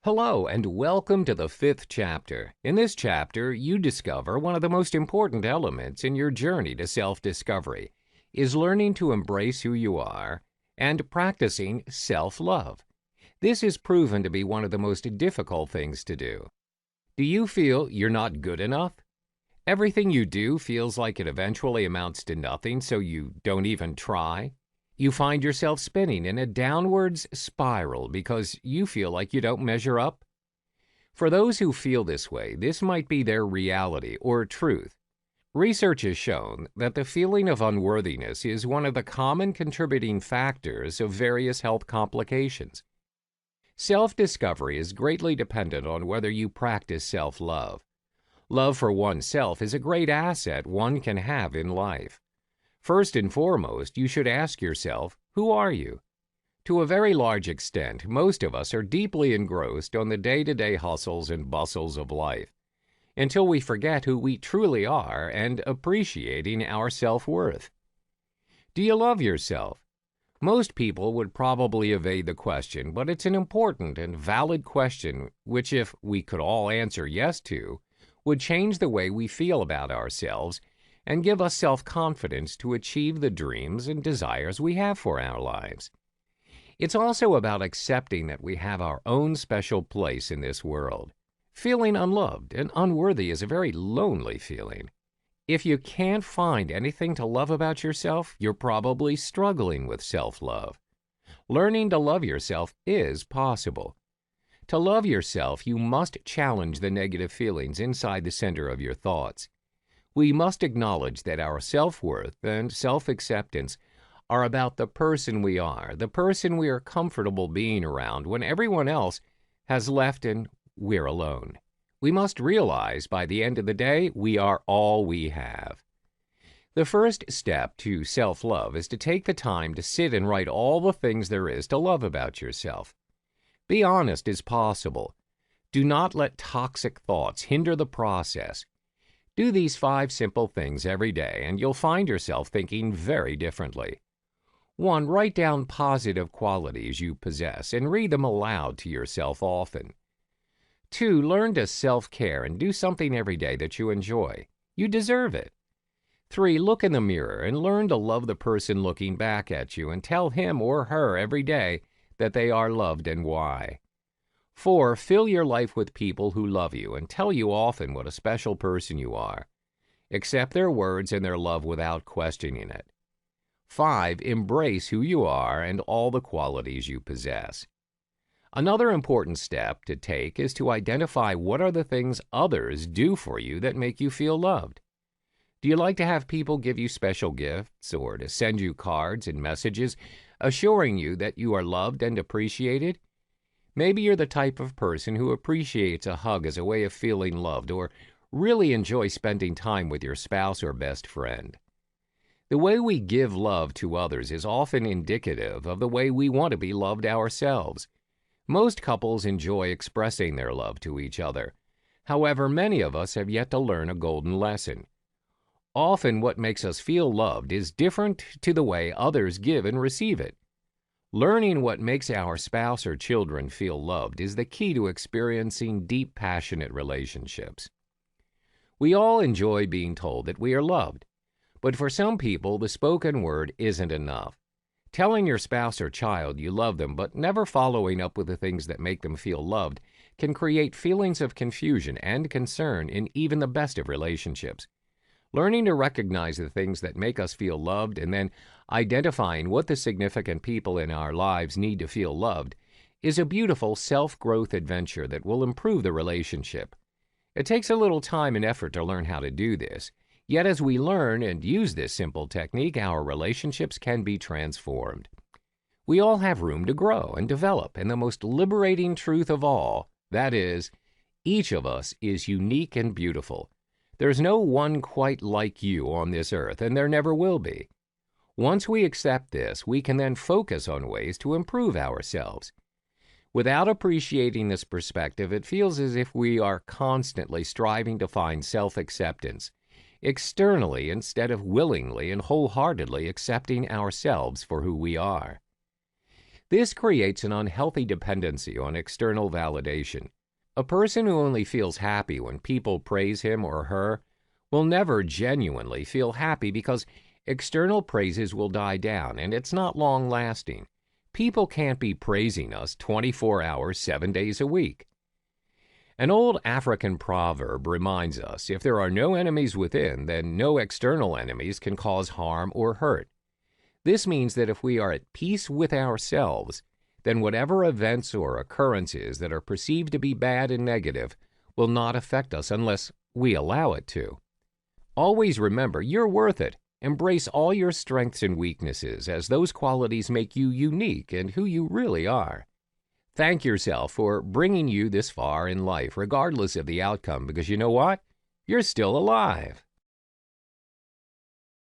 Hello, and welcome to the fifth chapter. In this chapter, you discover one of the most important elements in your journey to self-discovery is learning to embrace who you are and practicing self-love. This is proven to be one of the most difficult things to do. Do you feel you're not good enough? Everything you do feels like it eventually amounts to nothing, so you don't even try? You find yourself spinning in a downwards spiral because you feel like you don't measure up? For those who feel this way, this might be their reality or truth. Research has shown that the feeling of unworthiness is one of the common contributing factors of various health complications. Self-discovery is greatly dependent on whether you practice self-love. Love for oneself is a great asset one can have in life. First and foremost, you should ask yourself, who are you? To a very large extent, most of us are deeply engrossed on the day-to-day hustles and bustles of life, until we forget who we truly are and appreciating our self-worth. Do you love yourself? Most people would probably evade the question, but it's an important and valid question which, if we could all answer yes to, would change the way we feel about ourselves and give us self-confidence to achieve the dreams and desires we have for our lives. It's also about accepting that we have our own special place in this world. Feeling unloved and unworthy is a very lonely feeling. If you can't find anything to love about yourself, you're probably struggling with self-love. Learning to love yourself is possible. To love yourself, you must challenge the negative feelings inside the center of your thoughts. We must acknowledge that our self-worth and self-acceptance are about the person we are, the person we are comfortable being around when everyone else has left and we're alone. We must realize by the end of the day, we are all we have. The first step to self-love is to take the time to sit and write all the things there is to love about yourself. Be honest as possible. Do not let toxic thoughts hinder the process. Do these 5 simple things every day, and you'll find yourself thinking very differently. 1. Write down positive qualities you possess and read them aloud to yourself often. 2. Learn to self-care and do something every day that you enjoy. You deserve it. 3. Look in the mirror and learn to love the person looking back at you and tell him or her every day that they are loved and why. 4. Fill your life with people who love you and tell you often what a special person you are. Accept their words and their love without questioning it. 5. Embrace who you are and all the qualities you possess. Another important step to take is to identify what are the things others do for you that make you feel loved. Do you like to have people give you special gifts or to send you cards and messages assuring you that you are loved and appreciated? Maybe you're the type of person who appreciates a hug as a way of feeling loved or really enjoy spending time with your spouse or best friend. The way we give love to others is often indicative of the way we want to be loved ourselves. Most couples enjoy expressing their love to each other. However, many of us have yet to learn a golden lesson. Often what makes us feel loved is different to the way others give and receive it. Learning what makes our spouse or children feel loved is the key to experiencing deep, passionate relationships. We all enjoy being told that we are loved, but for some people, the spoken word isn't enough. Telling your spouse or child you love them but never following up with the things that make them feel loved can create feelings of confusion and concern in even the best of relationships. Learning to recognize the things that make us feel loved and then identifying what the significant people in our lives need to feel loved is a beautiful self-growth adventure that will improve the relationship. It takes a little time and effort to learn how to do this, yet as we learn and use this simple technique, our relationships can be transformed. We all have room to grow and develop, and the most liberating truth of all, that is, each of us is unique and beautiful. There's no one quite like you on this earth, and there never will be. Once we accept this, we can then focus on ways to improve ourselves. Without appreciating this perspective, it feels as if we are constantly striving to find self-acceptance externally instead of willingly and wholeheartedly accepting ourselves for who we are. This creates an unhealthy dependency on external validation. A person who only feels happy when people praise him or her will never genuinely feel happy because external praises will die down and it's not long lasting. People can't be praising us 24 hours, 7 days a week. An old African proverb reminds us if there are no enemies within, then no external enemies can cause harm or hurt. This means that if we are at peace with ourselves, then whatever events or occurrences that are perceived to be bad and negative will not affect us unless we allow it to. Always remember, you're worth it. Embrace all your strengths and weaknesses, as those qualities make you unique and who you really are. Thank yourself for bringing you this far in life, regardless of the outcome, because you know what? You're still alive.